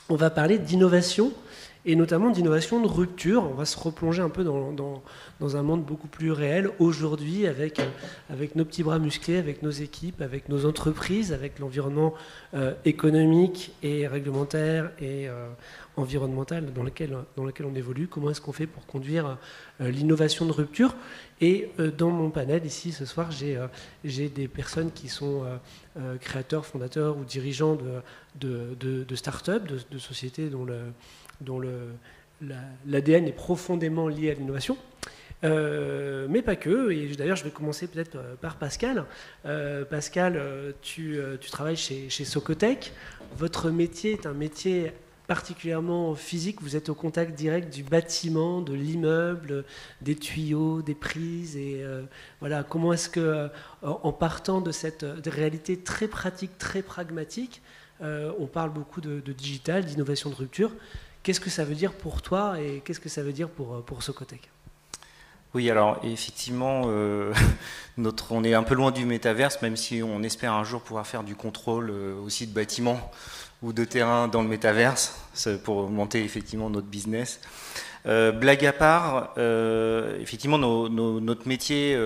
on va parler d'innovation et notamment d'innovation de rupture. On va se replonger un peu dans un monde beaucoup plus réel aujourd'hui avec nos petits bras musclés, avec nos équipes, avec nos entreprises, avec l'environnement économique et réglementaire et environnemental dans lequel on évolue. Comment est-ce qu'on fait pour conduire l'innovation de rupture? Et dans mon panel ici ce soir, j'ai des personnes qui sont créateurs, fondateurs ou dirigeants de start-up, de sociétés dont l'ADN est profondément lié à l'innovation. Mais pas que, et d'ailleurs je vais commencer peut-être par Pascal. Pascal, tu travailles chez Socotec. Votre métier est un métier particulièrement physique, vous êtes au contact direct du bâtiment, de l'immeuble, des tuyaux, des prises, et voilà, comment est-ce que, en partant de cette réalité très pratique, très pragmatique, on parle beaucoup de digital, d'innovation de rupture. Qu'est-ce que ça veut dire pour toi et qu'est-ce que ça veut dire pour Socotec? Oui, alors effectivement, on est un peu loin du métaverse, même si on espère un jour pouvoir faire du contrôle aussi de bâtiments ou de terrain dans le métaverse, pour augmenter effectivement notre business. Blague à part, effectivement, notre métier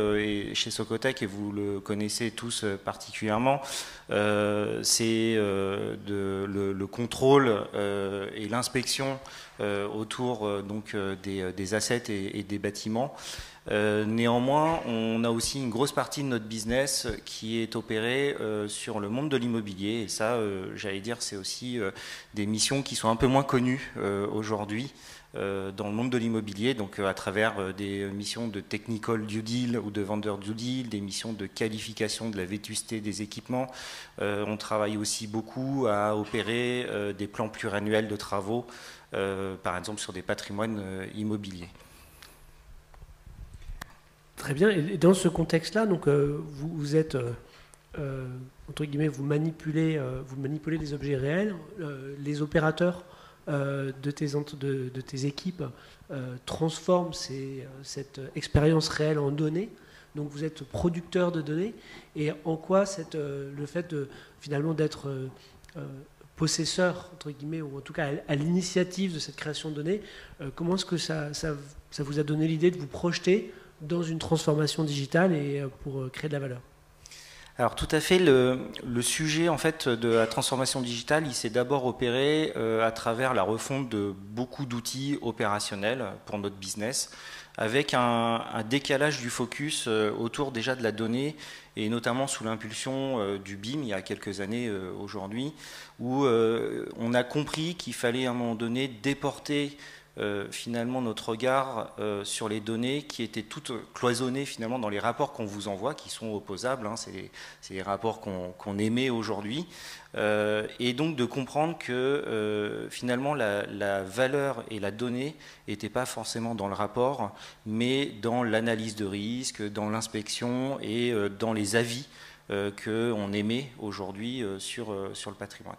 chez Socotec, et vous le connaissez tous particulièrement, c'est le contrôle et l'inspection autour donc des assets et des bâtiments. Néanmoins, on a aussi une grosse partie de notre business qui est opérée sur le monde de l'immobilier, et ça, j'allais dire, c'est aussi des missions qui sont un peu moins connues aujourd'hui dans le monde de l'immobilier, donc à travers des missions de technical due deal ou de vendor due deal, des missions de qualification de la vétusté des équipements. On travaille aussi beaucoup à opérer des plans pluriannuels de travaux, par exemple sur des patrimoines immobiliers. Très bien. Et dans ce contexte-là, donc vous êtes entre guillemets, vous manipulez les objets réels, les opérateurs de tes équipes transforment cette expérience réelle en données. Donc vous êtes producteur de données. Et en quoi le fait finalement d'être possesseur, entre guillemets, ou en tout cas à l'initiative de cette création de données, comment est-ce que ça vous a donné l'idée de vous projeter dans une transformation digitale et pour créer de la valeur? Alors tout à fait, le sujet en fait de la transformation digitale, il s'est d'abord opéré à travers la refonte de beaucoup d'outils opérationnels pour notre business, avec un décalage du focus autour déjà de la donnée, et notamment sous l'impulsion du BIM il y a quelques années aujourd'hui, où on a compris qu'il fallait à un moment donné déporter finalement notre regard sur les données qui étaient toutes cloisonnées finalement dans les rapports qu'on vous envoie, qui sont opposables, hein, c'est les rapports qu'on émet aujourd'hui, et donc de comprendre que finalement la valeur et la donnée n'étaient pas forcément dans le rapport, mais dans l'analyse de risque, dans l'inspection et dans les avis qu'on émet aujourd'hui sur le patrimoine.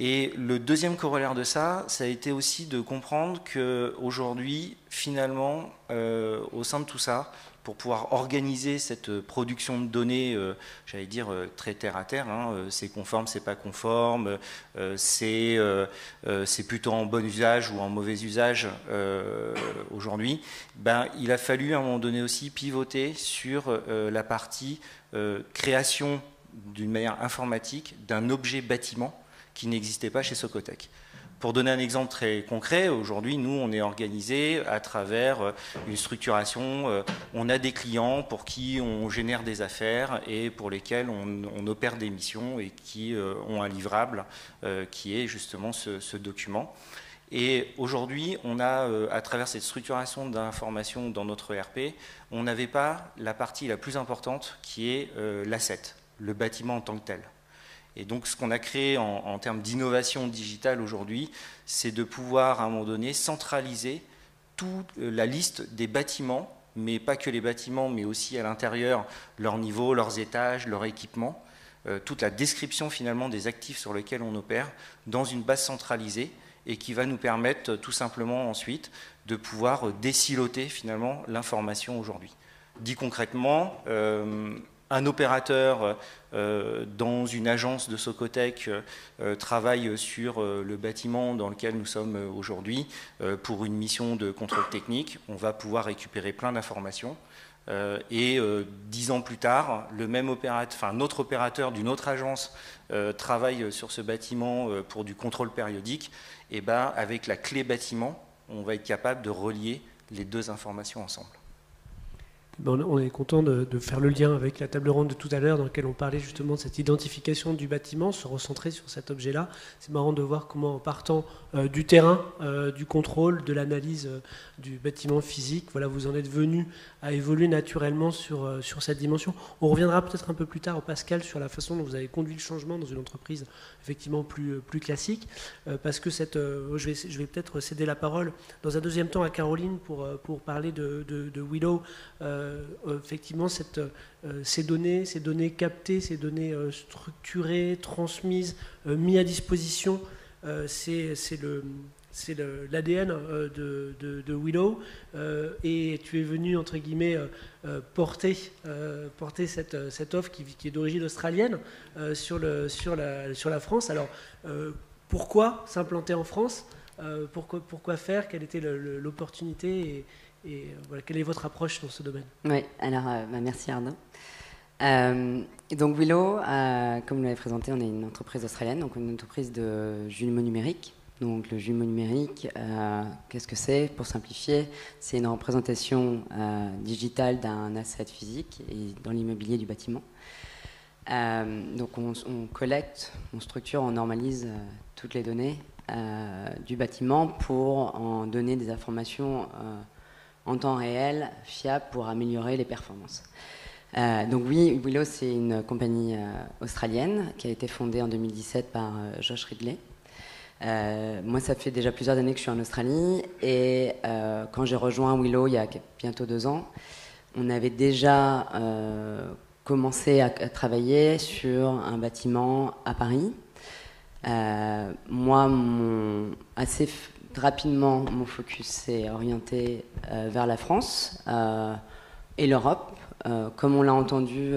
Et le deuxième corollaire de ça, ça a été aussi de comprendre qu'aujourd'hui, finalement, au sein de tout ça, pour pouvoir organiser cette production de données, j'allais dire très terre à terre, hein, c'est conforme, c'est pas conforme, c'est plutôt en bon usage ou en mauvais usage aujourd'hui, ben, il a fallu à un moment donné aussi pivoter sur la partie création d'une manière informatique d'un objet bâtiment qui n'existait pas chez Socotec. Pour donner un exemple très concret, aujourd'hui, nous, on est organisé à travers une structuration. On a des clients pour qui on génère des affaires et pour lesquels on opère des missions et qui ont un livrable qui est justement ce document. Et aujourd'hui, on a, à travers cette structuration d'informations dans notre ERP, on n'avait pas la partie la plus importante qui est l'asset, le bâtiment en tant que tel. Et donc ce qu'on a créé en termes d'innovation digitale aujourd'hui, c'est de pouvoir à un moment donné centraliser toute la liste des bâtiments, mais pas que les bâtiments, mais aussi à l'intérieur, leur niveau, leurs étages, leur équipement, toute la description finalement des actifs sur lesquels on opère dans une base centralisée et qui va nous permettre tout simplement ensuite de pouvoir désiloter finalement l'information aujourd'hui. Dit concrètement, un opérateur dans une agence de Socotec travaille sur le bâtiment dans lequel nous sommes aujourd'hui pour une mission de contrôle technique, on va pouvoir récupérer plein d'informations. Et 10 ans plus tard, le même opérateur, enfin, un autre opérateur d'une autre agence travaille sur ce bâtiment pour du contrôle périodique. Et ben, avec la clé bâtiment, on va être capable de relier les deux informations ensemble. On est content de faire le lien avec la table ronde de tout à l'heure dans laquelle on parlait justement de cette identification du bâtiment, se recentrer sur cet objet-là. C'est marrant de voir comment en partant du terrain, du contrôle, de l'analyse du bâtiment physique, voilà, vous en êtes venu à évoluer naturellement sur cette dimension. On reviendra peut-être un peu plus tard, Pascal, sur la façon dont vous avez conduit le changement dans une entreprise effectivement plus classique, parce que je vais peut-être céder la parole dans un deuxième temps à Caroline pour parler de Willow. Effectivement, ces données captées, ces données structurées, transmises, mises à disposition, c'est l'ADN de Willow, et tu es venu, entre guillemets, porter cette offre qui est d'origine australienne sur la France. Alors, pourquoi s'implanter en France? Pourquoi faire? Quelle était l'opportunité et voilà, quelle est votre approche dans ce domaine? Oui, alors merci Arnaud. Donc Willow, comme vous l'avez présenté, on est une entreprise australienne, donc une entreprise de jumeaux numériques. Donc le jumeau numérique, qu'est-ce que c'est? Pour simplifier, c'est une représentation digitale d'un asset physique et dans l'immobilier du bâtiment. Donc on collecte, on structure, on normalise toutes les données du bâtiment pour en donner des informations en temps réel, fiables, pour améliorer les performances. Donc oui, Willow, c'est une compagnie australienne qui a été fondée en 2017 par Josh Ridley. Moi, ça fait déjà plusieurs années que je suis en Australie, et quand j'ai rejoint Willow il y a bientôt 2 ans, on avait déjà commencé à travailler sur un bâtiment à Paris. Moi, assez rapidement, mon focus s'est orienté vers la France et l'Europe. Comme on l'a entendu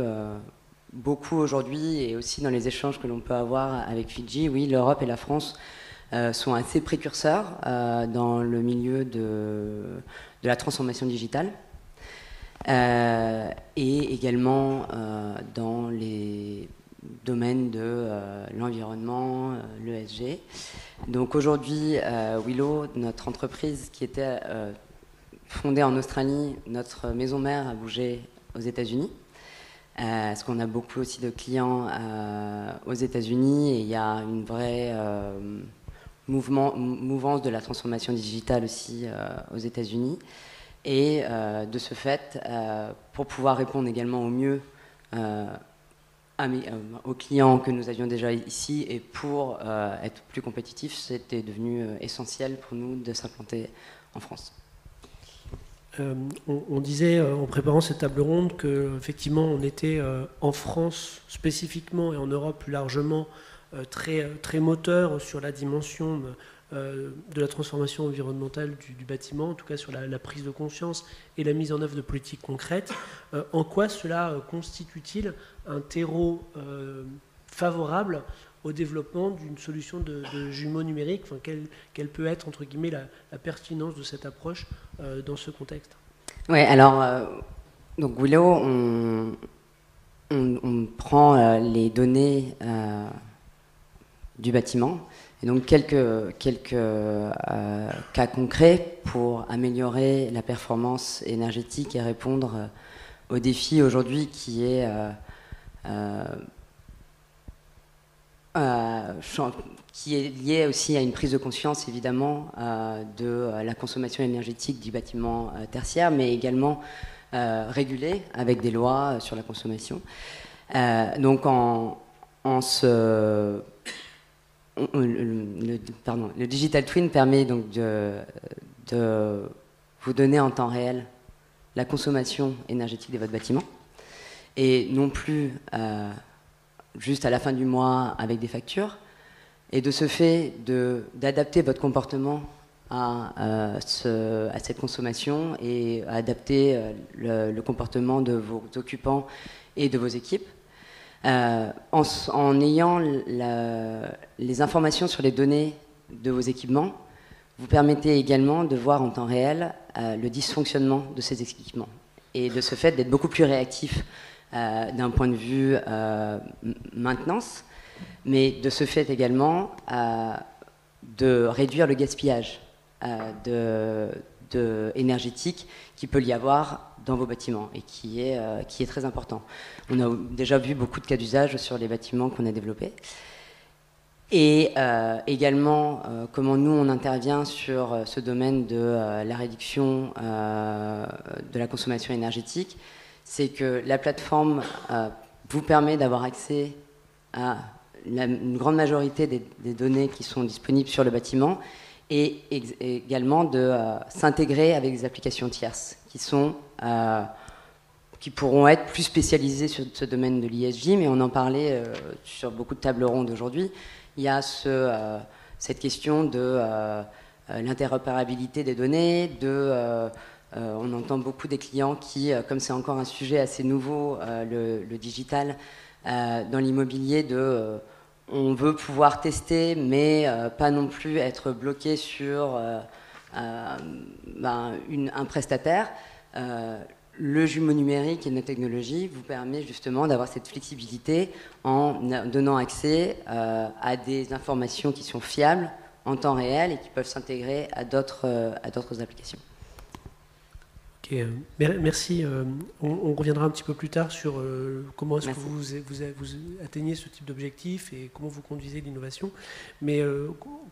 beaucoup aujourd'hui, et aussi dans les échanges que l'on peut avoir avec Fidji, oui, l'Europe et la France sont assez précurseurs dans le milieu de la transformation digitale, et également dans les domaines de l'environnement, l'ESG. Donc aujourd'hui, Willow, notre entreprise qui était fondée en Australie, notre maison mère a bougé aux États-Unis, parce qu'on a beaucoup aussi de clients aux États-Unis, et il y a une vraie mouvance de la transformation digitale aussi aux États-Unis. Et de ce fait, pour pouvoir répondre également au mieux aux clients que nous avions déjà ici, et pour être plus compétitifs, c'était devenu essentiel pour nous de s'implanter en France. On disait en préparant cette table ronde qu'effectivement on était en France spécifiquement et en Europe plus largement très moteur sur la dimension de la transformation environnementale du bâtiment, en tout cas sur la prise de conscience et la mise en œuvre de politiques concrètes. En quoi cela constitue-t-il un terreau favorable au développement d'une solution de jumeaux numériques? Enfin, quelle peut être, entre guillemets, la pertinence de cette approche dans ce contexte? Oui, alors, donc Willow, on prend les données du bâtiment, et donc quelques cas concrets pour améliorer la performance énergétique et répondre au défi aujourd'hui qui est lié aussi à une prise de conscience évidemment de la consommation énergétique du bâtiment tertiaire, mais également régulée avec des lois sur la consommation. Donc le Digital Twin permet donc de vous donner en temps réel la consommation énergétique de votre bâtiment, et non plus juste à la fin du mois avec des factures, et de ce fait d'adapter votre comportement à cette consommation et à adapter le comportement de vos occupants et de vos équipes. En ayant les informations sur les données de vos équipements, vous permettez également de voir en temps réel le dysfonctionnement de ces équipements et de ce fait d'être beaucoup plus réactif d'un point de vue maintenance, mais de ce fait également de réduire le gaspillage énergétique qui peut y avoir dans vos bâtiments et qui est très important. On a déjà vu beaucoup de cas d'usage sur les bâtiments qu'on a développés. Et également, comment nous, on intervient sur ce domaine de la réduction de la consommation énergétique, c'est que la plateforme vous permet d'avoir accès à une grande majorité des données qui sont disponibles sur le bâtiment et également de s'intégrer avec des applications tierces qui pourront être plus spécialisées sur ce domaine de l'ESG, mais on en parlait sur beaucoup de tables rondes aujourd'hui. Il y a cette question de l'interopérabilité des données, on entend beaucoup des clients qui, comme c'est encore un sujet assez nouveau, le digital, dans l'immobilier, on veut pouvoir tester, mais pas non plus être bloqué sur un prestataire. Le jumeau numérique et notre technologie vous permet justement d'avoir cette flexibilité en donnant accès à des informations qui sont fiables en temps réel et qui peuvent s'intégrer à d'autres applications. Ok, merci. On reviendra un petit peu plus tard sur comment est-ce que vous atteignez ce type d'objectif et comment vous conduisez l'innovation. Mais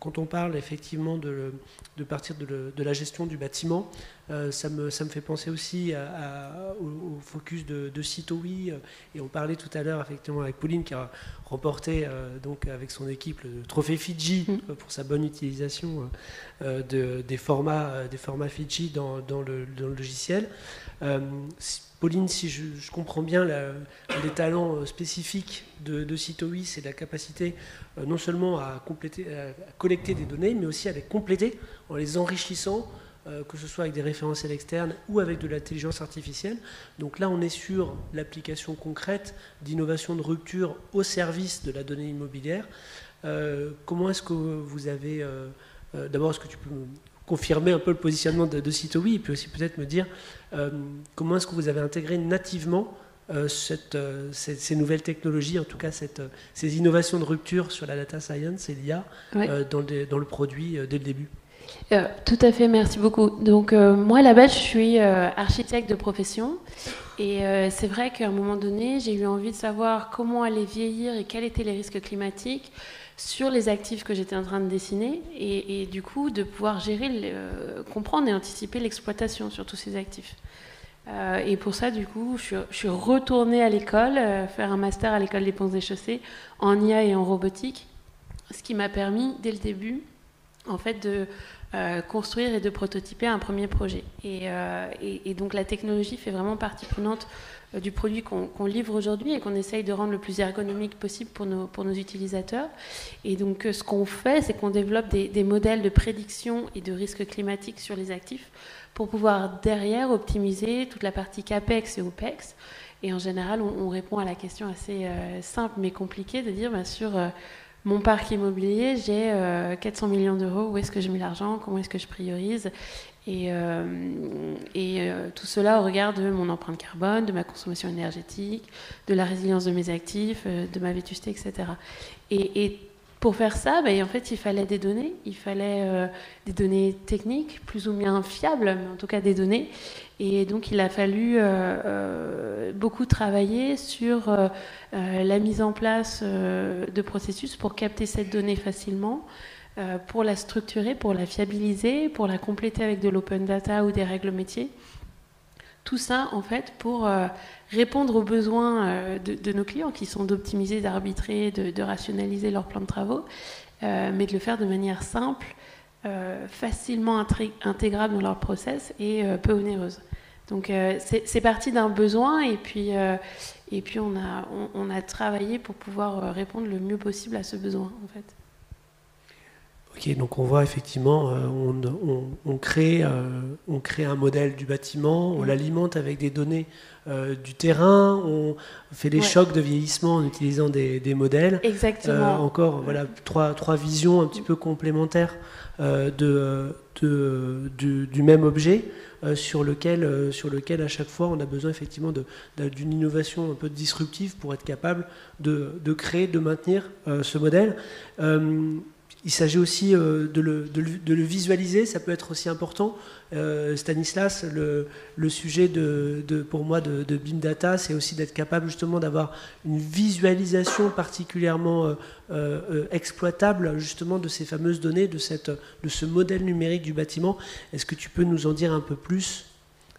quand on parle effectivement de partir de la gestion du bâtiment, ça me fait penser aussi au focus de Citowi. Et on parlait tout à l'heure effectivement avec Pauline qui a remporté donc avec son équipe le trophée Fidji pour sa bonne utilisation des formats Fidji dans le logiciel. Pauline, si je comprends bien, les talents spécifiques de Citowi, c'est la capacité non seulement à collecter des données, mais aussi à les compléter en les enrichissant, que ce soit avec des référentiels externes ou avec de l'intelligence artificielle. Donc là, on est sur l'application concrète d'innovation de rupture au service de la donnée immobilière. Comment est-ce que vous avez... D'abord, est-ce que tu peux me confirmer un peu le positionnement de Citowi et puis aussi peut-être me dire comment est-ce que vous avez intégré nativement ces nouvelles technologies, en tout cas ces innovations de rupture sur la data science et l'IA dans le produit dès le début. Tout à fait, merci beaucoup. Donc moi, à la base, je suis architecte de profession et c'est vrai qu'à un moment donné, j'ai eu envie de savoir comment allait vieillir et quels étaient les risques climatiques sur les actifs que j'étais en train de dessiner et du coup de pouvoir gérer, comprendre et anticiper l'exploitation sur tous ces actifs. Et pour ça, du coup, je suis retournée à l'école, faire un master à l'école des Ponts et Chaussées en IA et en robotique, ce qui m'a permis, dès le début, en fait, de construire et de prototyper un premier projet. Et donc la technologie fait vraiment partie prenante du produit qu'on livre aujourd'hui et qu'on essaye de rendre le plus ergonomique possible pour nos utilisateurs. Et donc ce qu'on fait, c'est qu'on développe des modèles de prédiction et de risque climatique sur les actifs pour pouvoir derrière optimiser toute la partie CAPEX et OPEX. Et en général, on répond à la question assez simple mais compliquée de dire, sur mon parc immobilier, j'ai 400 millions d'euros, où est-ce que je mets l'argent, comment est-ce que je priorise et tout cela au regard de mon empreinte carbone, de ma consommation énergétique, de la résilience de mes actifs, de ma vétusté, etc. Et pour faire ça, en fait, il fallait des données. Il fallait des données techniques, plus ou moins fiables, mais en tout cas des données. Et donc, il a fallu beaucoup travailler sur la mise en place de processus pour capter cette donnée facilement, pour la structurer, pour la fiabiliser, pour la compléter avec de l'open data ou des règles métiers. Tout ça, en fait, pour répondre aux besoins de nos clients, qui sont d'optimiser, d'arbitrer, de rationaliser leur plan de travaux, mais de le faire de manière simple, facilement intégrable dans leur process et peu onéreuse. Donc, c'est parti d'un besoin, et puis on a travaillé pour pouvoir répondre le mieux possible à ce besoin, en fait. Ok, donc on voit effectivement, on crée un modèle du bâtiment, on l'alimente avec des données du terrain, on fait des chocs de vieillissement en utilisant des modèles. Exactement. Encore, voilà, trois visions un petit peu complémentaires du même objet, sur lequel à chaque fois on a besoin effectivement d'une innovation un peu disruptive pour être capable de créer, de maintenir ce modèle. Il s'agit aussi de le visualiser, ça peut être aussi important. Stanislas, le sujet pour moi de BIM Data, c'est aussi d'être capable justement d'avoir une visualisation particulièrement exploitable justement de ces fameuses données, de ce modèle numérique du bâtiment. Est-ce que tu peux nous en dire un peu plus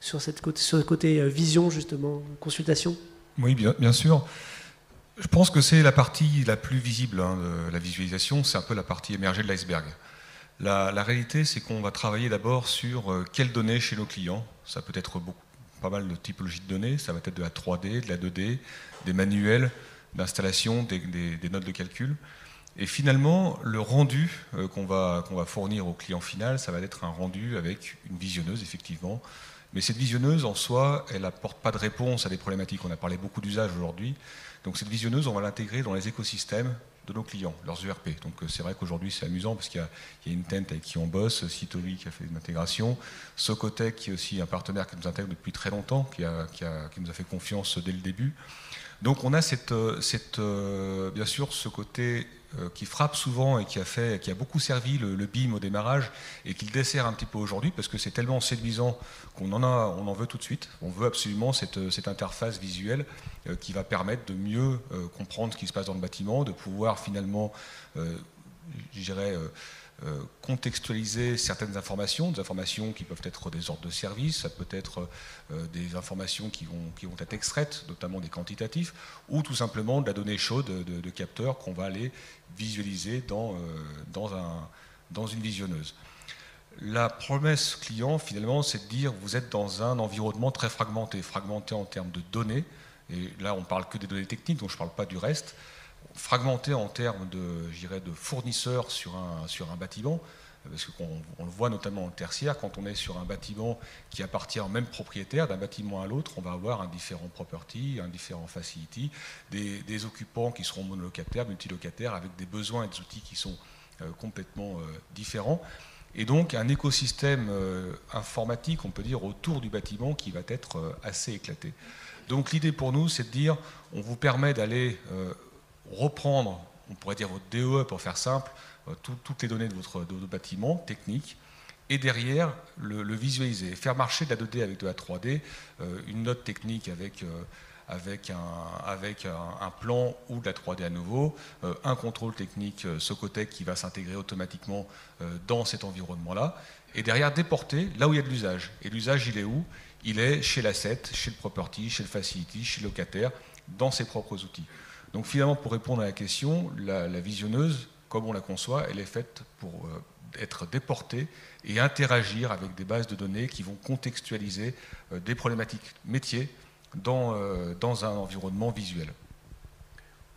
sur le côté vision justement, consultation? Oui, bien sûr. Je pense que c'est la partie la plus visible de la visualisation, c'est un peu la partie émergée de l'iceberg. La réalité, c'est qu'on va travailler d'abord sur quelles données chez nos clients. Ça peut être pas mal de typologies de données, ça va être de la 3D, de la 2D, des manuels d'installation, des notes de calcul. Et finalement, le rendu qu'on va fournir au client final, ça va être un rendu avec une visionneuse, effectivement. Mais cette visionneuse, en soi, elle n'apporte pas de réponse à des problématiques. On a parlé beaucoup d'usages aujourd'hui. Donc cette visionneuse, on va l'intégrer dans les écosystèmes de nos clients, leurs ERP. Donc c'est vrai qu'aujourd'hui c'est amusant parce qu'il y a Intent avec qui on bosse, Citovi qui a fait une intégration, Socotec qui est aussi un partenaire qui nous intègre depuis très longtemps, qui nous a fait confiance dès le début. Donc on a bien sûr ce côté qui frappe souvent et qui a beaucoup servi le BIM au démarrage et qui le dessert un petit peu aujourd'hui parce que c'est tellement séduisant qu'on en veut tout de suite. On veut absolument cette interface visuelle qui va permettre de mieux comprendre ce qui se passe dans le bâtiment, de pouvoir finalement, je dirais, contextualiser certaines informations, des informations qui peuvent être des ordres de service, ça peut être des informations qui vont être extraites, notamment des quantitatifs, ou tout simplement de la donnée chaude de capteurs qu'on va aller visualiser dans une visionneuse. La promesse client, finalement, c'est de dire vous êtes dans un environnement très fragmenté en termes de données, et là on ne parle que des données techniques, donc je ne parle pas du reste, fragmenté en termes de fournisseurs sur un bâtiment, parce qu'on le voit notamment en tertiaire, quand on est sur un bâtiment qui appartient au même propriétaire, d'un bâtiment à l'autre, on va avoir un différent property, un différent facility, des occupants qui seront monolocataires, multilocataires, avec des besoins et des outils qui sont complètement différents. Et donc un écosystème informatique, on peut dire, autour du bâtiment qui va être assez éclaté. Donc l'idée pour nous, c'est de dire, on vous permet d'aller reprendre, on pourrait dire votre DOE pour faire simple, toutes les données de votre bâtiment technique, et derrière le visualiser, faire marcher de la 2D avec de la 3D, une note technique avec un plan ou de la 3D à nouveau, un contrôle technique Socotec qui va s'intégrer automatiquement dans cet environnement-là, et derrière déporter là où il y a de l'usage. Et l'usage, il est où? Il est chez l'asset, chez le property, chez le facility, chez le locataire, dans ses propres outils. Donc finalement, pour répondre à la question, la visionneuse, comme on la conçoit, elle est faite pour être déportée et interagir avec des bases de données qui vont contextualiser des problématiques métiers dans un environnement visuel.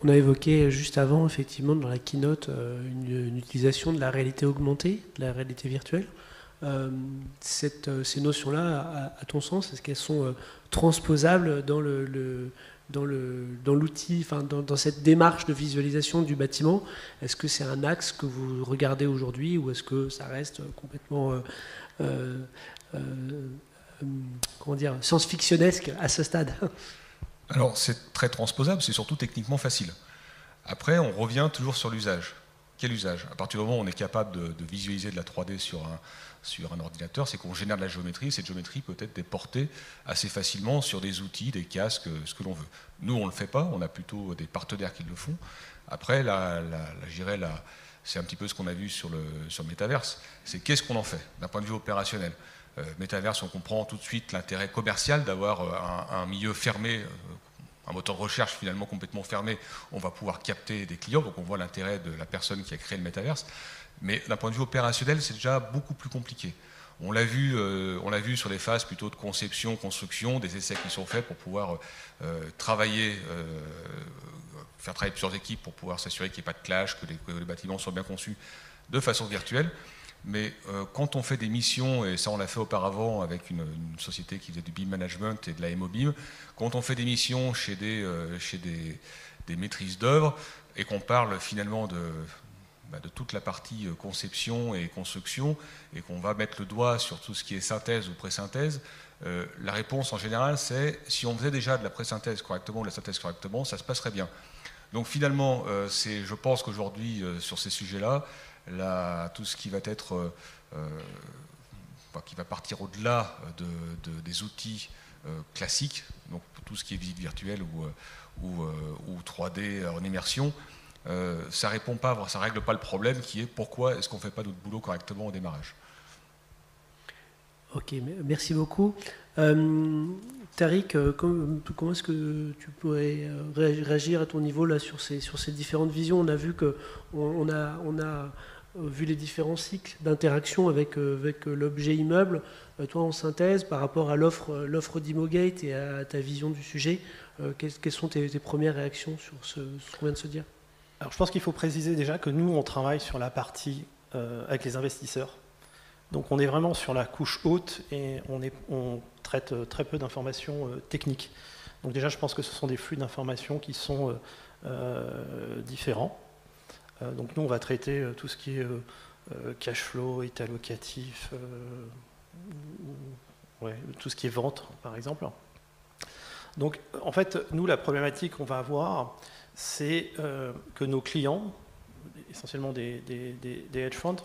On a évoqué juste avant, effectivement, dans la keynote, une utilisation de la réalité augmentée, de la réalité virtuelle. Ces notions-là, à ton sens, est-ce qu'elles sont transposables dans l'outil, enfin dans cette démarche de visualisation du bâtiment? Est-ce que c'est un axe que vous regardez aujourd'hui ou est-ce que ça reste complètement science-fictionnesque à ce stade? Alors c'est très transposable, c'est surtout techniquement facile. Après, on revient toujours sur l'usage. Quel usage? À partir du moment où on est capable de visualiser de la 3D sur un ordinateur, c'est qu'on génère de la géométrie. Cette géométrie peut être déportée assez facilement sur des outils, des casques, ce que l'on veut. Nous, on ne le fait pas, on a plutôt des partenaires qui le font. Après, c'est un petit peu ce qu'on a vu sur le Metaverse. C'est qu'est-ce qu'on en fait d'un point de vue opérationnel. Metaverse, on comprend tout de suite l'intérêt commercial d'avoir un milieu fermé, un moteur de recherche finalement complètement fermé. On va pouvoir capter des clients, donc on voit l'intérêt de la personne qui a créé le Metaverse. Mais d'un point de vue opérationnel, c'est déjà beaucoup plus compliqué. On l'a vu sur des phases plutôt de conception, construction, des essais qui sont faits pour pouvoir faire travailler plusieurs équipes pour pouvoir s'assurer qu'il n'y ait pas de clash, que les bâtiments soient bien conçus. de façon virtuelle. Mais quand on fait des missions, et ça on l'a fait auparavant avec une société qui faisait du BIM management et de la MOBIM, quand on fait des missions chez des maîtrises d'œuvre et qu'on parle finalement de toute la partie conception et construction et qu'on va mettre le doigt sur tout ce qui est synthèse ou pré-synthèse, la réponse en général c'est si on faisait déjà de la pré-synthèse correctement ou de la synthèse correctement, ça se passerait bien. Donc finalement, je pense qu'aujourd'hui sur ces sujets-là, tout ce qui va être, qui va partir au-delà des outils classiques, donc tout ce qui est visite virtuelle ou 3D en immersion, ça règle pas le problème qui est pourquoi est-ce qu'on ne fait pas notre boulot correctement au démarrage. Ok, merci beaucoup. Tariq, comment est-ce que tu pourrais réagir à ton niveau là, sur ces différentes visions? On a vu qu'on a vu les différents cycles d'interaction avec l'objet immeuble. Toi, en synthèse, par rapport à l'offre d'Immogate et à ta vision du sujet, quelles sont tes premières réactions sur ce qu'on vient de se dire? Alors, je pense qu'il faut préciser déjà que nous, on travaille sur la partie avec les investisseurs. Donc, on est vraiment sur la couche haute et on traite très peu d'informations techniques. Donc, déjà, je pense que ce sont des flux d'informations qui sont différents. Donc, nous, on va traiter tout ce qui est cash flow, état locatif, tout ce qui est vente, par exemple. Donc, en fait, nous, la problématique qu'on va avoir, c'est que nos clients, essentiellement des hedge funds,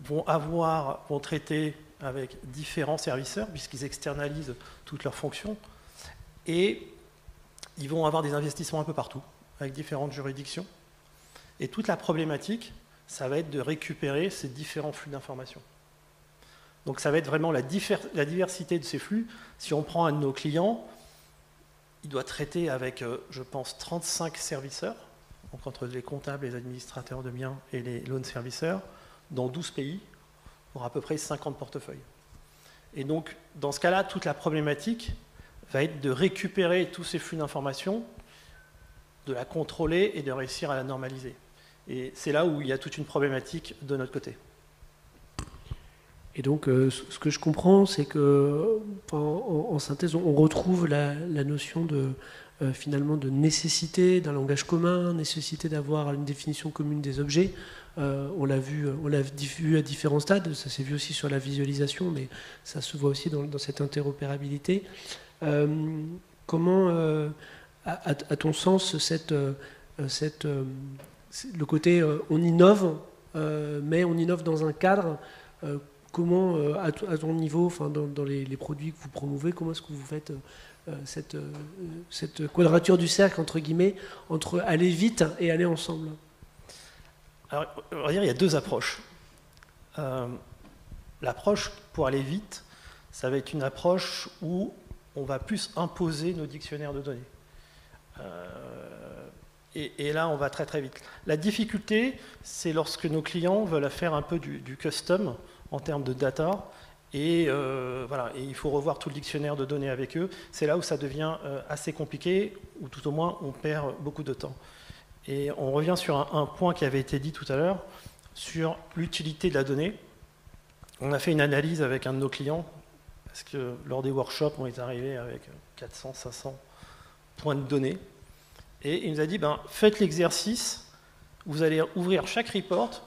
vont traiter avec différents serviceurs, puisqu'ils externalisent toutes leurs fonctions, et ils vont avoir des investissements un peu partout, avec différentes juridictions. Et toute la problématique, ça va être de récupérer ces différents flux d'informations. Donc ça va être vraiment la diversité de ces flux. Si on prend un de nos clients, il doit traiter avec, je pense, 35 serviceurs, donc entre les comptables, les administrateurs de biens et les loan serviceurs, dans 12 pays, pour à peu près 50 portefeuilles. Et donc, dans ce cas-là, toute la problématique va être de récupérer tous ces flux d'informations, de la contrôler et de réussir à la normaliser. Et c'est là où il y a toute une problématique de notre côté. Et donc, ce que je comprends, c'est que en synthèse, on retrouve la notion finalement de nécessité d'un langage commun, nécessité d'avoir une définition commune des objets. On l'a vu à différents stades, ça s'est vu aussi sur la visualisation, mais ça se voit aussi dans cette interopérabilité. Comment, à ton sens, le côté on innove, mais on innove dans un cadre, comment, à ton niveau, dans les produits que vous promouvez, comment est-ce que vous faites cette quadrature du cercle, entre guillemets, entre aller vite et aller ensemble? Alors, on va dire, il y a deux approches. L'approche pour aller vite, ça va être une approche où on va plus imposer nos dictionnaires de données. Et là, on va très très vite. La difficulté, c'est lorsque nos clients veulent faire un peu du custom en termes de data, et il faut revoir tout le dictionnaire de données avec eux. C'est là où ça devient assez compliqué, ou tout au moins on perd beaucoup de temps. Et on revient sur un point qui avait été dit tout à l'heure, sur l'utilité de la donnée. On a fait une analyse avec un de nos clients, parce que lors des workshops, on est arrivé avec 400, 500 points de données. Et il nous a dit, faites l'exercice, vous allez ouvrir chaque report,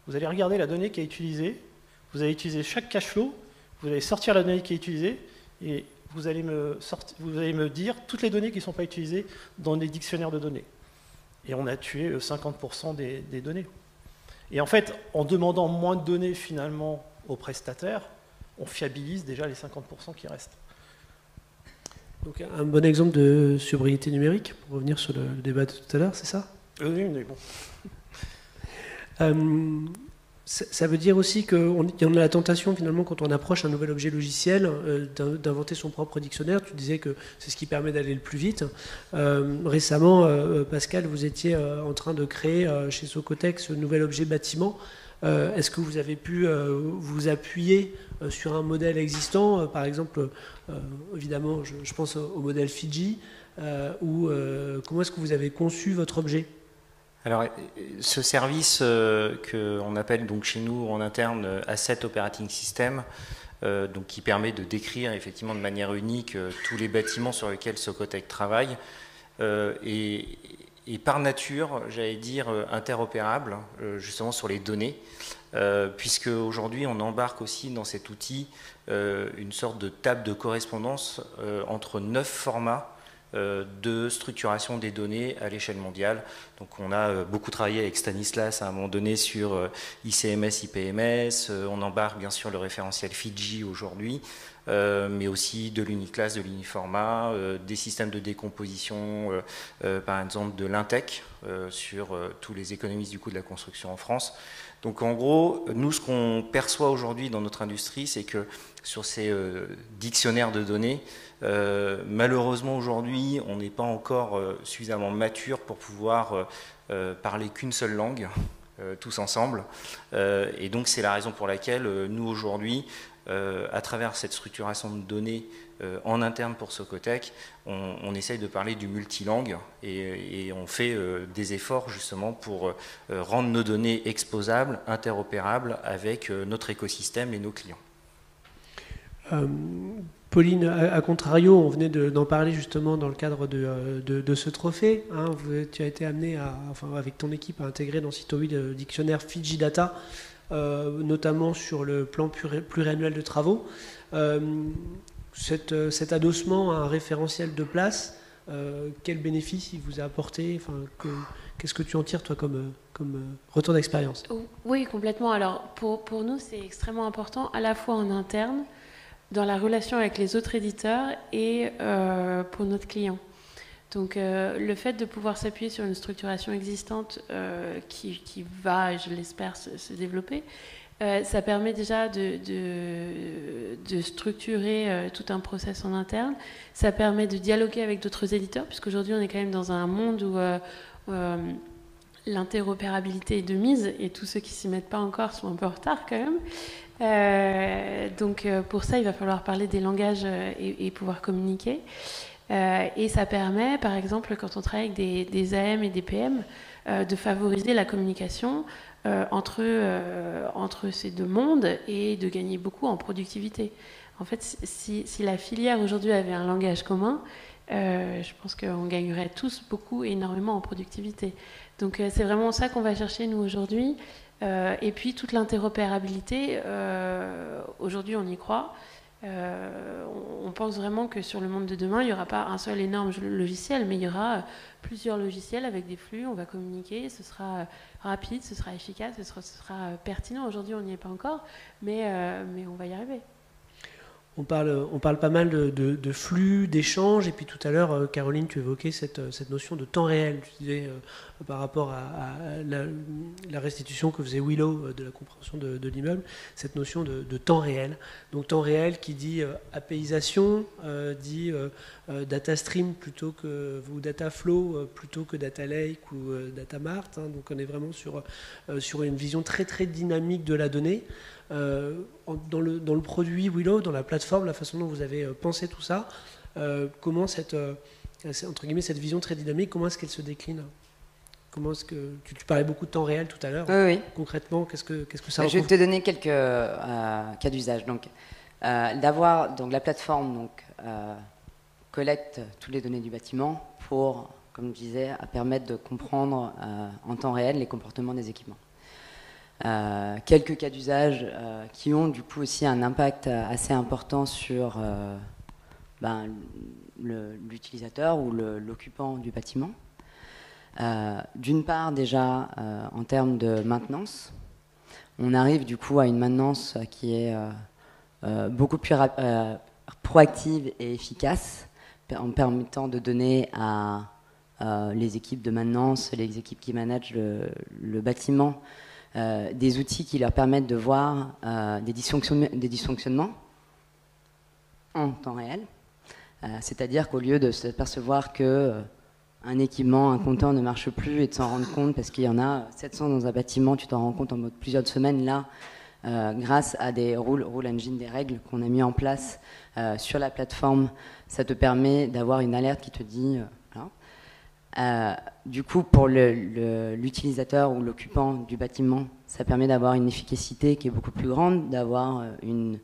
vous allez regarder la donnée qui est utilisée, vous allez utiliser chaque cash flow, vous allez sortir la donnée qui est utilisée, et vous allez me dire toutes les données qui ne sont pas utilisées dans les dictionnaires de données. Et on a tué 50% des données. Et en fait, en demandant moins de données finalement aux prestataires, on fiabilise déjà les 50% qui restent. Donc un bon exemple de sobriété numérique, pour revenir sur le débat de tout à l'heure, c'est ça? Oui, mais bon. Ça veut dire aussi qu'on a la tentation, finalement, quand on approche un nouvel objet logiciel, d'inventer son propre dictionnaire. Tu disais que c'est ce qui permet d'aller le plus vite. Récemment, Pascal, vous étiez en train de créer chez Socotec ce nouvel objet bâtiment. Est-ce que vous avez pu vous appuyer sur un modèle existant, par exemple, évidemment, je pense au modèle Fiji, ou comment est-ce que vous avez conçu votre objet? Alors, ce service qu'on appelle donc chez nous en interne Asset Operating System, donc qui permet de décrire effectivement de manière unique tous les bâtiments sur lesquels Socotec travaille, et par nature, j'allais dire, interopérable, justement sur les données, puisque aujourd'hui on embarque aussi dans cet outil une sorte de table de correspondance entre 9 formats de structuration des données à l'échelle mondiale. Donc on a beaucoup travaillé avec Stanislas à un moment donné sur ICMS, IPMS, on embarque bien sûr le référentiel Fiji aujourd'hui, mais aussi de l'uniclass, de l'uniformat, des systèmes de décomposition, par exemple de l'Intec, sur tous les économistes du coût de la construction en France. Donc en gros, nous ce qu'on perçoit aujourd'hui dans notre industrie, c'est que sur ces dictionnaires de données, malheureusement aujourd'hui, on n'est pas encore suffisamment mature pour pouvoir parler qu'une seule langue, tous ensemble. Et donc c'est la raison pour laquelle nous aujourd'hui, à travers cette structuration de données en interne pour Socotec, on essaye de parler du multilangue et on fait des efforts justement pour rendre nos données exposables, interopérables avec notre écosystème et nos clients. Pauline, à contrario, on venait d'en parler justement dans le cadre de ce trophée. Hein, tu as été amené, avec ton équipe, à intégrer dans Citowi le dictionnaire Fiji Data, notamment sur le plan pluriannuel de travaux. Cet adossement à un référentiel de place, quel bénéfice il vous a apporté, qu'est-ce que tu en tires toi comme retour d'expérience? Oui, complètement. Alors pour nous, c'est extrêmement important, à la fois en interne, dans la relation avec les autres éditeurs et pour notre client. Donc le fait de pouvoir s'appuyer sur une structuration existante qui va, je l'espère, se développer, ça permet déjà de structurer tout un process en interne. Ça permet de dialoguer avec d'autres éditeurs, puisqu'aujourd'hui on est quand même dans un monde où l'interopérabilité est de mise, et tous ceux qui ne s'y mettent pas encore sont un peu en retard quand même. Donc pour ça, il va falloir parler des langages et pouvoir communiquer. Et ça permet, par exemple, quand on travaille avec des AM et des PM, de favoriser la communication entre ces deux mondes et de gagner beaucoup en productivité. En fait, si la filière aujourd'hui avait un langage commun, je pense qu'on gagnerait tous beaucoup et énormément en productivité. Donc c'est vraiment ça qu'on va chercher nous aujourd'hui. Et puis toute l'interopérabilité, aujourd'hui on y croit. On pense vraiment que sur le monde de demain, il n'y aura pas un seul énorme logiciel, mais il y aura plusieurs logiciels avec des flux, on va communiquer, ce sera rapide, ce sera efficace, ce sera pertinent. Aujourd'hui, on n'y est pas encore, mais on va y arriver. On parle pas mal de flux, d'échanges, et puis tout à l'heure, Caroline, tu évoquais cette notion de temps réel. Tu disais, par rapport à la restitution que faisait Willow de la compréhension de l'immeuble, cette notion de temps réel. Donc temps réel qui dit apaisation, dit data stream plutôt que, ou data flow plutôt que data lake ou data mart. Hein. Donc on est vraiment sur une vision très très dynamique de la donnée. Dans le produit Willow, dans la plateforme, la façon dont vous avez pensé tout ça, comment entre guillemets, cette vision très dynamique, comment est-ce qu'elle se décline? Comment est-ce que tu parlais beaucoup de temps réel tout à l'heure? Oui. Concrètement, qu'est-ce que ça Je vais te donner quelques cas d'usage. Donc, la plateforme collecte toutes les données du bâtiment pour, comme je disais, permettre de comprendre en temps réel les comportements des équipements. Quelques cas d'usage qui ont du coup aussi un impact assez important sur l'utilisateur ou l'occupant du bâtiment. D'une part, déjà, en termes de maintenance, on arrive du coup à une maintenance qui est beaucoup plus proactive et efficace, en permettant de donner à les équipes de maintenance, les équipes qui managent le bâtiment, des outils qui leur permettent de voir des dysfonctionnements en temps réel. C'est-à-dire qu'au lieu de s'apercevoir qu'un équipement, un compteur ne marche plus et de s'en rendre compte parce qu'il y en a 700 dans un bâtiment, tu t'en rends compte en mode plusieurs semaines. Là, grâce à des rule engine, des règles qu'on a mis en place sur la plateforme, ça te permet d'avoir une alerte qui te dit... Du coup, pour l'utilisateur ou l'occupant du bâtiment, ça permet d'avoir une efficacité qui est beaucoup plus grande, d'avoir une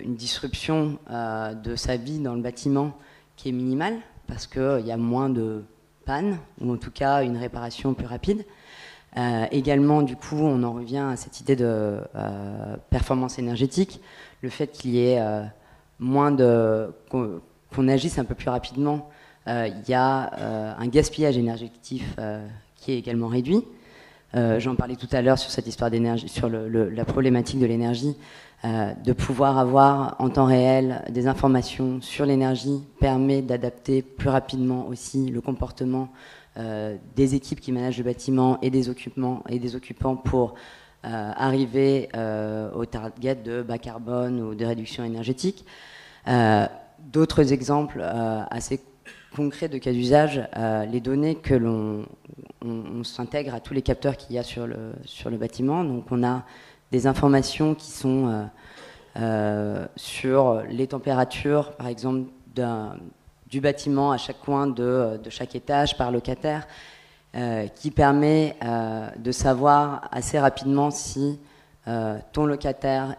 disruption de sa vie dans le bâtiment qui est minimale, parce qu'il y a moins de panne, ou en tout cas une réparation plus rapide. Également, du coup, on en revient à cette idée de performance énergétique, le fait qu'il y ait qu'on agisse un peu plus rapidement. Il y a un gaspillage énergétique qui est également réduit. J'en parlais tout à l'heure sur cette histoire d'énergie, sur la problématique de l'énergie. De pouvoir avoir en temps réel des informations sur l'énergie permet d'adapter plus rapidement aussi le comportement des équipes qui managent le bâtiment et des occupants pour arriver au target de bas carbone ou de réduction énergétique. D'autres exemples assez concrets de cas d'usage, les données que on s'intègre à tous les capteurs qu'il y a sur le bâtiment. Donc on a des informations qui sont sur les températures, par exemple, du bâtiment à chaque coin de chaque étage par locataire, qui permet de savoir assez rapidement si ton locataire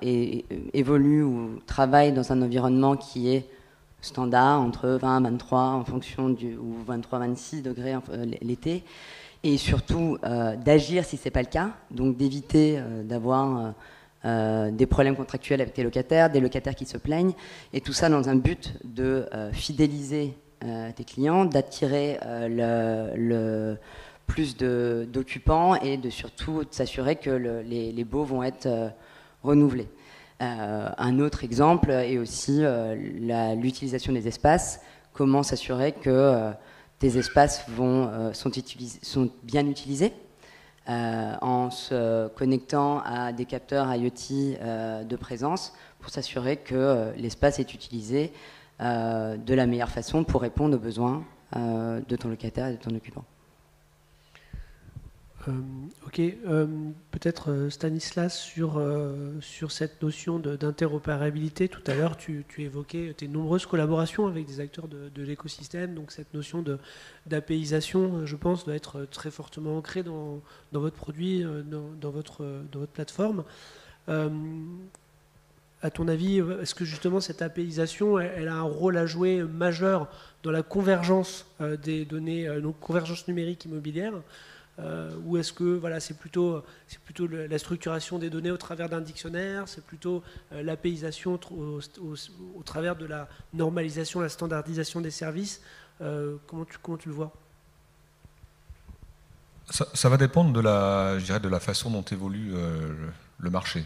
évolue ou travaille dans un environnement qui est standard, entre 20 et 23 en fonction ou 23-26 degrés l'été. Et surtout d'agir si ce n'est pas le cas, donc d'éviter d'avoir des problèmes contractuels avec tes locataires, des locataires qui se plaignent, et tout ça dans un but de fidéliser tes clients, d'attirer le plus d'occupants et surtout de s'assurer que les baux vont être renouvelés. Un autre exemple est aussi l'utilisation des espaces, comment s'assurer que tes espaces sont bien utilisés en se connectant à des capteurs IoT de présence pour s'assurer que l'espace est utilisé de la meilleure façon pour répondre aux besoins de ton locataire et de ton occupant. Ok, peut-être Stanislas sur cette notion d'interopérabilité. Tout à l'heure, tu évoquais tes nombreuses collaborations avec des acteurs de l'écosystème, donc cette notion d'APIisation, je pense, doit être très fortement ancrée dans votre produit, dans votre plateforme. À ton avis, est-ce que justement cette APIisation, elle a un rôle à jouer majeur dans la convergence des données, donc convergence numérique immobilière, ou est-ce que c'est plutôt la structuration des données au travers d'un dictionnaire, c'est plutôt l'APIisation au travers de la normalisation, la standardisation des services, comment tu le vois? Ça va dépendre de la façon dont évolue le marché.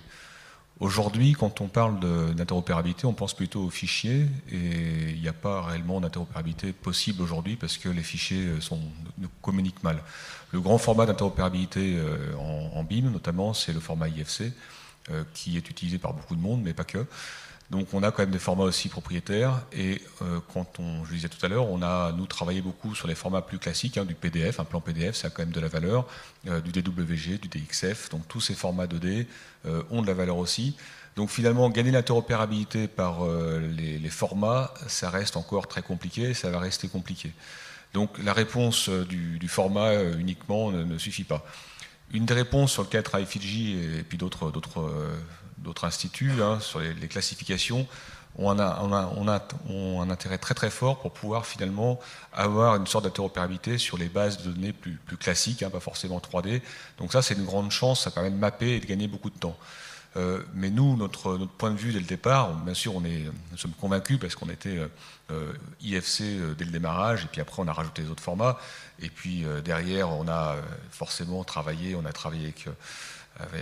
Aujourd'hui, quand on parle d'interopérabilité, on pense plutôt aux fichiers, et il n'y a pas réellement d'interopérabilité possible aujourd'hui parce que les fichiers ne communiquent mal. Le grand format d'interopérabilité en BIM, notamment, c'est le format IFC, qui est utilisé par beaucoup de monde, mais pas que. Donc on a quand même des formats aussi propriétaires, et je le disais tout à l'heure, nous travaillé beaucoup sur les formats plus classiques, du PDF, un plan PDF, ça a quand même de la valeur, du DWG, du DXF, donc tous ces formats 2D ont de la valeur aussi. Donc finalement, gagner l'interopérabilité par les formats, ça reste encore très compliqué, ça va rester compliqué. Donc la réponse du format uniquement ne suffit pas. Une des réponses sur lesquelles travaille Fidji et puis d'autres instituts, sur les classifications, ont un intérêt très très fort pour pouvoir finalement avoir une sorte d'interopérabilité sur les bases de données plus classiques, pas forcément 3D. Donc ça, c'est une grande chance, ça permet de mapper et de gagner beaucoup de temps. Mais nous, notre point de vue dès le départ, bien sûr, nous sommes convaincus parce qu'on était IFC dès le démarrage, et puis après on a rajouté les autres formats, et puis derrière on a forcément travaillé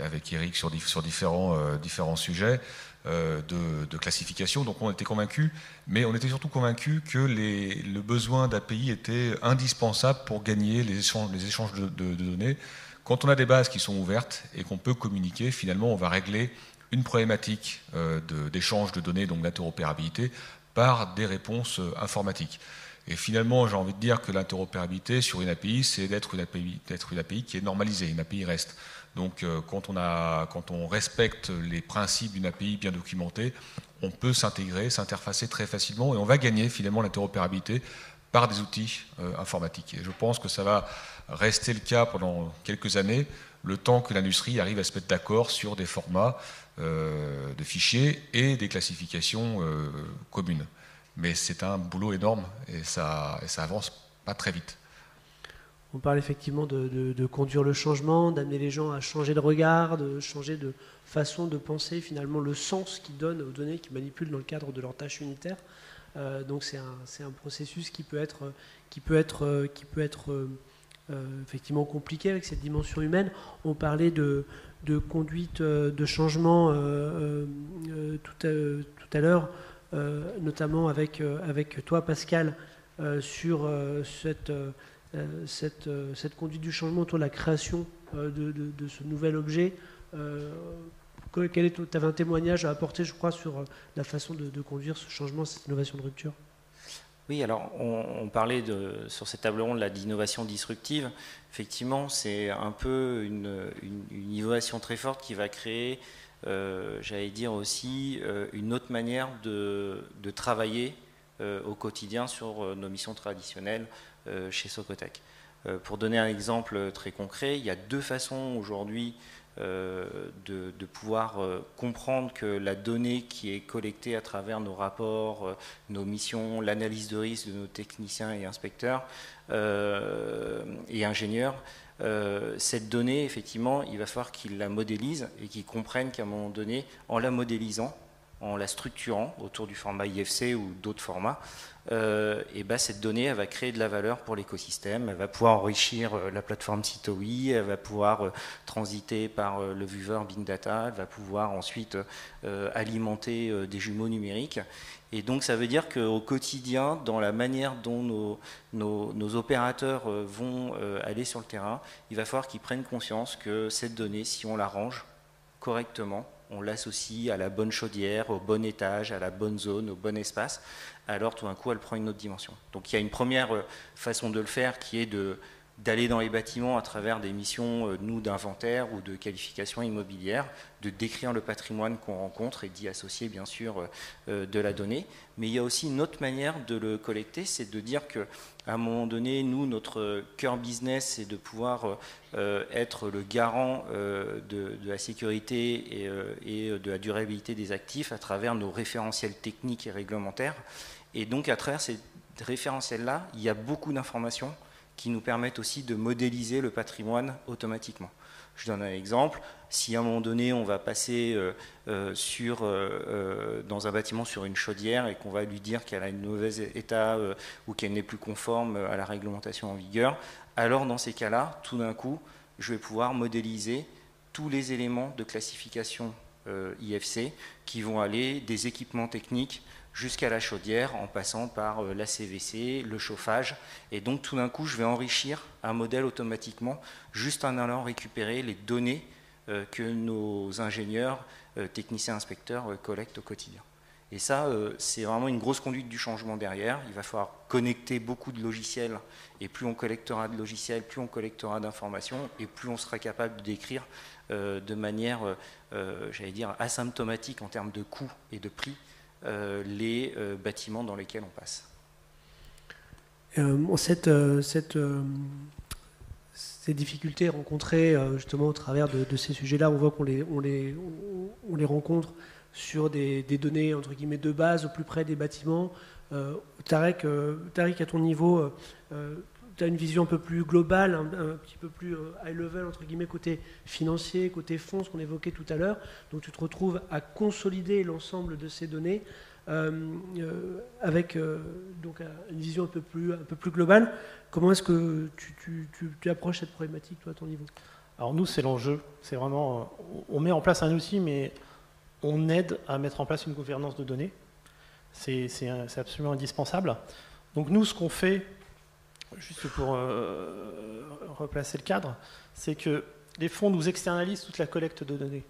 avec Eric sur différents sujets de classification. Donc on était convaincus, mais on était surtout convaincus que le besoin d'API était indispensable pour gagner les échanges de données. Quand on a des bases qui sont ouvertes et qu'on peut communiquer, finalement on va régler une problématique d'échange de données, donc d'interopérabilité, par des réponses informatiques. Et finalement, j'ai envie de dire que l'interopérabilité sur une API, c'est d'être une API qui est normalisée, une API REST. Donc quand on respecte les principes d'une API bien documentée, on peut s'intégrer, s'interfacer très facilement, et on va gagner finalement l'interopérabilité par des outils informatiques. Et je pense que ça va rester le cas pendant quelques années, le temps que l'industrie arrive à se mettre d'accord sur des formats de fichiers et des classifications communes. Mais c'est un boulot énorme et ça avance pas très vite. On parle effectivement de conduire le changement, d'amener les gens à changer de regard, de changer de façon de penser finalement le sens qu'ils donnent aux données qu'ils manipulent dans le cadre de leurs tâches unitaires. Donc c'est un processus qui peut être effectivement compliqué avec cette dimension humaine. On parlait de conduite de changement tout à l'heure, notamment avec toi Pascal, sur cette conduite du changement autour de la création de ce nouvel objet. Tu avais un témoignage à apporter, je crois, sur la façon de conduire ce changement, cette innovation de rupture. Oui, alors on parlait sur cette table ronde d'innovation disruptive. Effectivement, c'est un peu une innovation très forte qui va créer, j'allais dire aussi, une autre manière de travailler au quotidien sur nos missions traditionnelles chez Socotec. Pour donner un exemple très concret, il y a deux façons aujourd'hui de pouvoir comprendre que la donnée qui est collectée à travers nos rapports, nos missions, l'analyse de risque de nos techniciens et inspecteurs et ingénieurs, cette donnée, effectivement, il va falloir qu'ils la modélisent et qu'ils comprennent qu'à un moment donné, en la modélisant, en la structurant autour du format IFC ou d'autres formats, et cette donnée elle va créer de la valeur pour l'écosystème, elle va pouvoir enrichir la plateforme CITOI, elle va pouvoir transiter par le viewer Big Data, elle va pouvoir ensuite alimenter des jumeaux numériques. Et donc ça veut dire qu'au quotidien, dans la manière dont nos opérateurs vont aller sur le terrain, il va falloir qu'ils prennent conscience que cette donnée, si on la range correctement, on l'associe à la bonne chaudière, au bon étage, à la bonne zone, au bon espace, alors tout d'un coup elle prend une autre dimension. Donc il y a une première façon de le faire qui est d'aller dans les bâtiments à travers des missions, nous, d'inventaire ou de qualification immobilière, de décrire le patrimoine qu'on rencontre et d'y associer bien sûr de la donnée. Mais il y a aussi une autre manière de le collecter, c'est de dire qu'à un moment donné, nous, notre cœur business, c'est de pouvoir être le garant de la sécurité et de la durabilité des actifs à travers nos référentiels techniques et réglementaires. Et donc à travers ces référentiels-là, il y a beaucoup d'informations qui nous permettent aussi de modéliser le patrimoine automatiquement. Je donne un exemple. Si à un moment donné, on va passer dans un bâtiment sur une chaudière et qu'on va lui dire qu'elle a un mauvais état ou qu'elle n'est plus conforme à la réglementation en vigueur, alors dans ces cas-là, tout d'un coup, je vais pouvoir modéliser tous les éléments de classification IFC qui vont aller des équipements techniques jusqu'à la chaudière, en passant par la CVC, le chauffage. Et donc, tout d'un coup, je vais enrichir un modèle automatiquement, juste en allant récupérer les données que nos ingénieurs, techniciens, inspecteurs collectent au quotidien. Et ça, c'est vraiment une grosse conduite du changement derrière. Il va falloir connecter beaucoup de logiciels, et plus on collectera de logiciels, plus on collectera d'informations, et plus on sera capable de décrire de manière, j'allais dire, asymptomatique en termes de coûts et de prix, les bâtiments dans lesquels on passe. Ces difficultés rencontrées justement au travers de ces sujets-là, on voit qu'on les rencontre sur des données entre guillemets de base au plus près des bâtiments. Tarek, à ton niveau, tu as une vision un peu plus globale, un petit peu plus high level entre guillemets côté financier, côté fonds, ce qu'on évoquait tout à l'heure. Donc tu te retrouves à consolider l'ensemble de ces données avec donc une vision un peu plus globale. Comment est-ce que tu approches cette problématique toi à ton niveau? Alors nous, c'est l'enjeu. C'est vraiment, on met en place un outil, mais on aide à mettre en place une gouvernance de données. C'est absolument indispensable. Donc nous, ce qu'on fait, juste pour replacer le cadre, c'est que les fonds nous externalisent toute la collecte de données.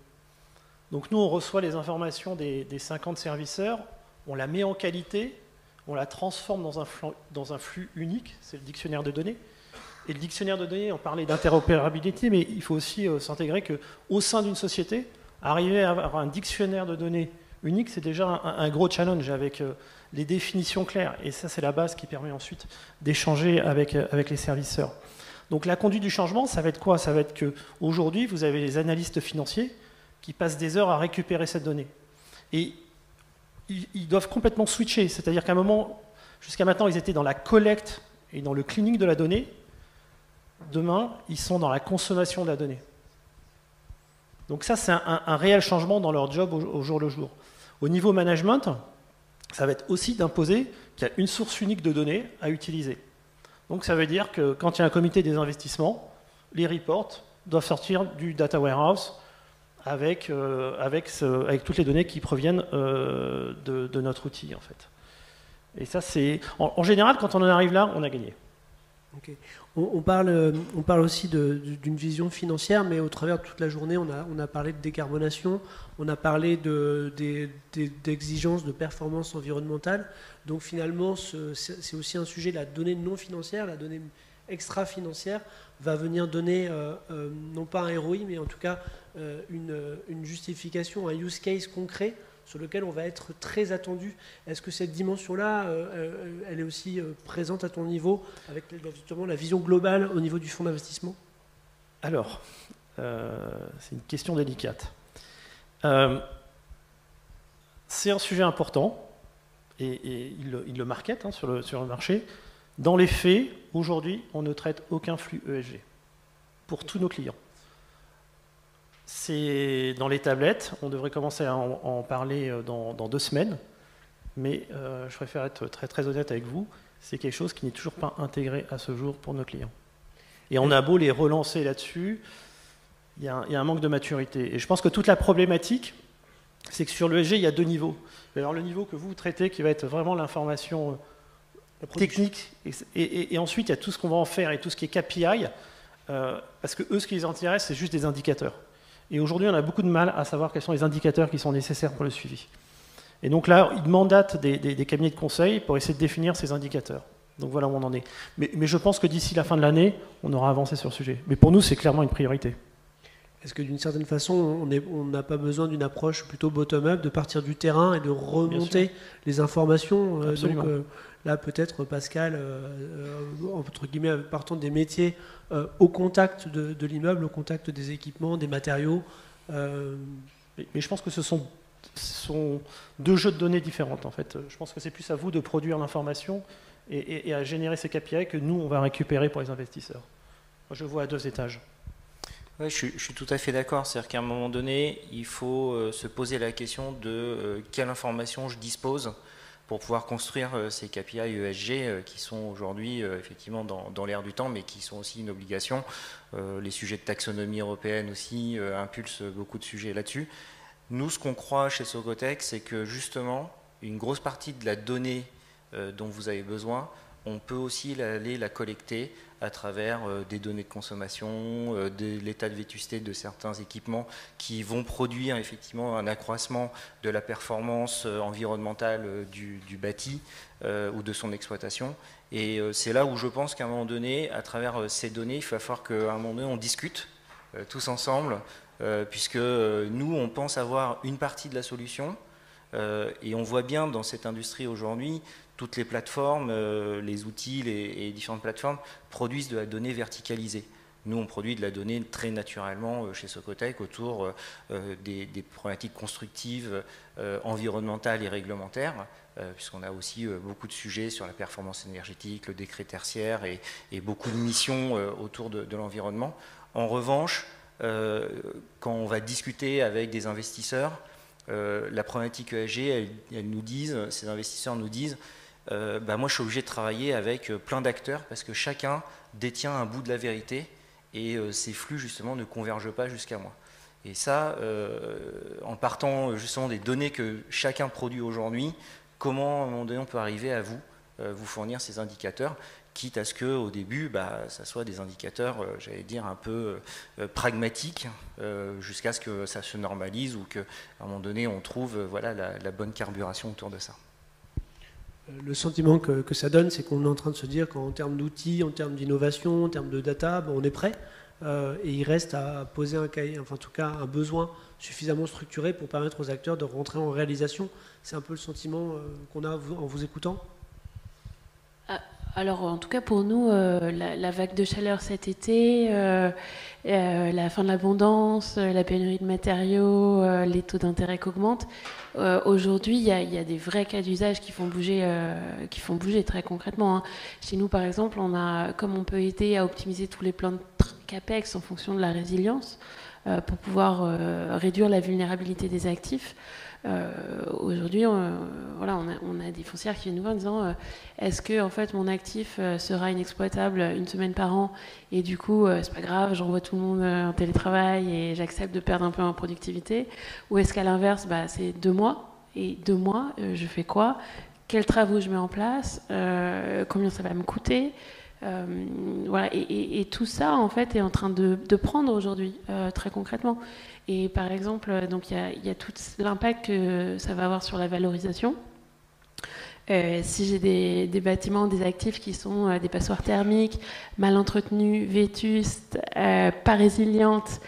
Donc nous, on reçoit les informations des 50 serviceurs, on la met en qualité, on la transforme dans un flux unique, c'est le dictionnaire de données. Et le dictionnaire de données, on parlait d'interopérabilité, mais il faut aussi s'intégrer qu'au sein d'une société, arriver à avoir un dictionnaire de données unique, c'est déjà un gros challenge avec les définitions claires. Et ça, c'est la base qui permet ensuite d'échanger avec les serviceurs. Donc la conduite du changement, ça va être quoi? Ça va être qu'aujourd'hui, vous avez les analystes financiers qui passent des heures à récupérer cette donnée. Et ils doivent complètement switcher. C'est-à-dire qu'à un moment, jusqu'à maintenant, ils étaient dans la collecte et dans le cleaning de la donnée. Demain, ils sont dans la consommation de la donnée. Donc ça, c'est un réel changement dans leur job au jour le jour. Au niveau management, ça va être aussi d'imposer qu'il y a une source unique de données à utiliser. Donc ça veut dire que quand il y a un comité des investissements, les reports doivent sortir du data warehouse avec toutes les données qui proviennent de notre outil, en fait. Et ça, c'est... En général, quand on en arrive là, on a gagné. Okay. On parle aussi d'une vision financière, mais au travers de toute la journée, on a parlé de décarbonation, on a parlé d'exigences de performance environnementale. Donc finalement, c'est aussi un sujet, la donnée non financière, la donnée extra-financière va venir donner, non pas un ROI, mais en tout cas une justification, un use case concret sur lequel on va être très attendu. Est-ce que cette dimension-là, elle est aussi présente à ton niveau, avec justement la vision globale au niveau du fonds d'investissement? Alors, c'est une question délicate. C'est un sujet important, et il le market sur le marché. Dans les faits, aujourd'hui, on ne traite aucun flux ESG pour tous nos clients. C'est dans les tablettes, on devrait commencer à en parler dans 2 semaines, mais je préfère être très, très honnête avec vous, c'est quelque chose qui n'est toujours pas intégré à ce jour pour nos clients. Et on a beau les relancer là-dessus, il y a un manque de maturité. Et je pense que toute la problématique, c'est que sur l'ESG, il y a 2 niveaux. Alors le niveau que vous traitez, qui va être vraiment l'information technique, et ensuite il y a tout ce qu'on va en faire et tout ce qui est KPI, parce que eux, ce qui les intéresse, c'est juste des indicateurs. Et aujourd'hui, on a beaucoup de mal à savoir quels sont les indicateurs qui sont nécessaires pour le suivi. Et donc là, ils mandatent des cabinets de conseil pour essayer de définir ces indicateurs. Donc voilà où on en est. Mais je pense que d'ici la fin de l'année, on aura avancé sur le sujet. Mais pour nous, c'est clairement une priorité. Est-ce que d'une certaine façon, on n'a pas besoin d'une approche plutôt bottom-up, de partir du terrain et de remonter les informations? Absolument. Donc là, peut-être, Pascal, entre guillemets, partant des métiers au contact de l'immeuble, au contact des équipements, des matériaux. Mais je pense que ce sont 2 jeux de données différentes, en fait. Je pense que c'est plus à vous de produire l'information et à générer ces KPI que nous, on va récupérer pour les investisseurs. Moi, je vois à 2 étages. Ouais, je suis tout à fait d'accord. C'est-à-dire qu'à un moment donné, il faut se poser la question de quelle information je dispose pour pouvoir construire ces KPI ESG qui sont aujourd'hui effectivement dans l'air du temps, mais qui sont aussi une obligation. Les sujets de taxonomie européenne aussi impulsent beaucoup de sujets là-dessus. Nous, ce qu'on croit chez Socotec, c'est que justement, une grosse partie de la donnée dont vous avez besoin, on peut aussi aller la collecter à travers des données de consommation, de l'état de vétusté de certains équipements qui vont produire effectivement un accroissement de la performance environnementale du bâti ou de son exploitation. Et c'est là où je pense qu'à un moment donné, à travers ces données, il va falloir qu'à un moment donné, on discute tous ensemble, puisque nous, on pense avoir une partie de la solution, et on voit bien dans cette industrie aujourd'hui, toutes les plateformes, les outils, les différentes plateformes produisent de la donnée verticalisée. Nous, on produit de la donnée très naturellement chez Socotec autour des problématiques constructives, environnementales et réglementaires, puisqu'on a aussi beaucoup de sujets sur la performance énergétique, le décret tertiaire et beaucoup de missions autour de l'environnement. En revanche, quand on va discuter avec des investisseurs, la problématique ESG, ces investisseurs nous disent moi je suis obligé de travailler avec plein d'acteurs parce que chacun détient un bout de la vérité et ces flux justement ne convergent pas jusqu'à moi. Et ça, en partant justement des données que chacun produit aujourd'hui, comment à un moment donné on peut arriver à vous fournir ces indicateurs, quitte à ce qu'au début, ça soit des indicateurs, j'allais dire, un peu pragmatiques, jusqu'à ce que ça se normalise ou qu'à un moment donné on trouve la bonne carburation autour de ça. Le sentiment que ça donne, c'est qu'on est en train de se dire qu'en termes d'outils, en termes d'innovation, en termes de data, on est prêt. et il reste à poser un cahier, enfin en tout cas un besoin suffisamment structuré pour permettre aux acteurs de rentrer en réalisation. C'est un peu le sentiment qu'on a en vous écoutant. Alors, en tout cas, pour nous, la vague de chaleur cet été, la fin de l'abondance, la pénurie de matériaux, les taux d'intérêt qui augmentent, aujourd'hui, il y a des vrais cas d'usage qui font bouger très concrètement. Hein. Chez nous, par exemple, comme on peut aider à optimiser tous les plans de CAPEX en fonction de la résilience, pour pouvoir réduire la vulnérabilité des actifs. Aujourd'hui, on a des foncières qui viennent nous voir en disant est-ce que en fait mon actif sera inexploitable une semaine par an et du coup c'est pas grave, j'envoie tout le monde en télétravail et j'accepte de perdre un peu en productivité, ou est-ce qu'à l'inverse c'est 2 mois et 2 mois je fais quoi, quels travaux je mets en place, combien ça va me coûter. Voilà, et tout ça en fait est en train de prendre aujourd'hui très concrètement. Et par exemple, donc il y a tout l'impact que ça va avoir sur la valorisation. Si j'ai des bâtiments, des actifs qui sont des passoires thermiques, mal entretenus, vétustes, pas résilientes,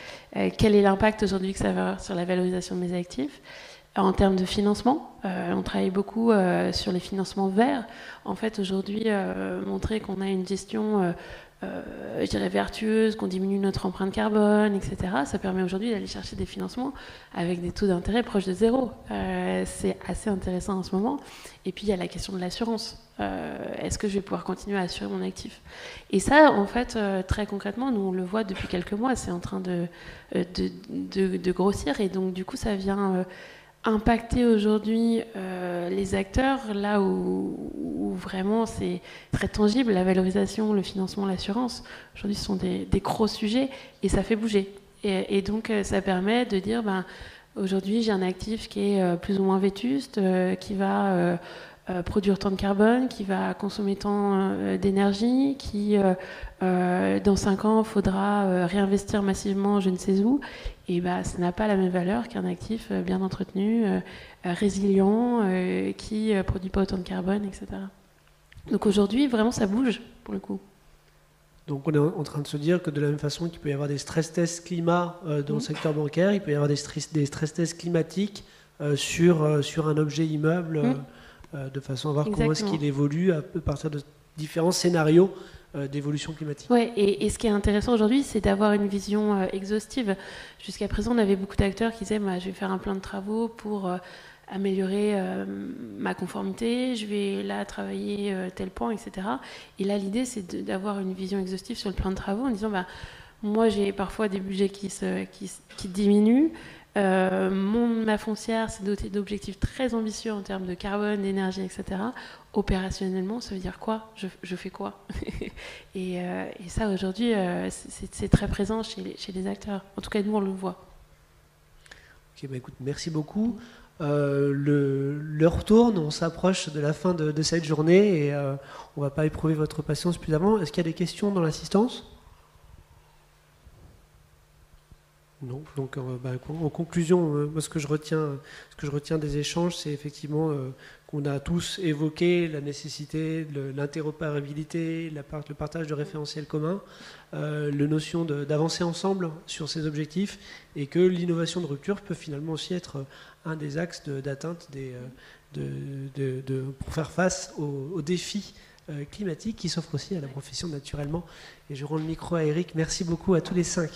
quel est l'impact aujourd'hui que ça va avoir sur la valorisation de mes actifs? En termes de financement, on travaille beaucoup sur les financements verts. En fait, aujourd'hui, montrer qu'on a une gestion, je dirais, vertueuse, qu'on diminue notre empreinte carbone, etc., ça permet aujourd'hui d'aller chercher des financements avec des taux d'intérêt proches de 0. C'est assez intéressant en ce moment. Et puis, il y a la question de l'assurance. Est-ce que je vais pouvoir continuer à assurer mon actif? Et ça, en fait, très concrètement, nous, on le voit depuis quelques mois, c'est en train de grossir. Et donc, du coup, ça vient... impacter aujourd'hui les acteurs là où vraiment c'est très tangible, la valorisation, le financement, l'assurance. Aujourd'hui, ce sont des gros sujets et ça fait bouger. Et donc, ça permet de dire, aujourd'hui, j'ai un actif qui est plus ou moins vétuste, qui va produire tant de carbone, qui va consommer tant d'énergie, qui, dans 5 ans, faudra réinvestir massivement je ne sais où. Et ça n'a pas la même valeur qu'un actif bien entretenu, résilient, qui ne produit pas autant de carbone, etc. Donc aujourd'hui, vraiment, ça bouge, pour le coup. Donc on est en train de se dire que de la même façon qu'il peut y avoir des stress tests climat dans le secteur bancaire, il peut y avoir des stress tests climatiques sur un objet immeuble, de façon à voir comment est-ce qu'il évolue à partir de différents scénarios d'évolution climatique. Ouais, et ce qui est intéressant aujourd'hui, c'est d'avoir une vision exhaustive. Jusqu'à présent, on avait beaucoup d'acteurs qui disaient je vais faire un plan de travaux pour améliorer ma conformité, je vais là travailler tel point, etc. Et là, l'idée, c'est d'avoir une vision exhaustive sur le plan de travaux en disant moi, j'ai parfois des budgets qui diminuent. Ma foncière s'est dotée d'objectifs très ambitieux en termes de carbone, d'énergie, etc. Opérationnellement, ça veut dire quoi? Je fais quoi? et ça, aujourd'hui, c'est très présent chez les acteurs. En tout cas, nous, on le voit. Ok, écoute, merci beaucoup. L'heure tourne, on s'approche de la fin de cette journée et on ne va pas éprouver votre patience plus avant. Est-ce qu'il y a des questions dans l'assistance? Non. Donc, en conclusion, moi, ce que je retiens des échanges, c'est effectivement qu'on a tous évoqué la nécessité de l'interopérabilité, le partage de référentiels communs, la notion d'avancer ensemble sur ces objectifs, et que l'innovation de rupture peut finalement aussi être un des axes d'atteinte pour faire face aux défis climatiques qui s'offrent aussi à la profession naturellement. Et je rends le micro à Eric. Merci beaucoup à tous les 5.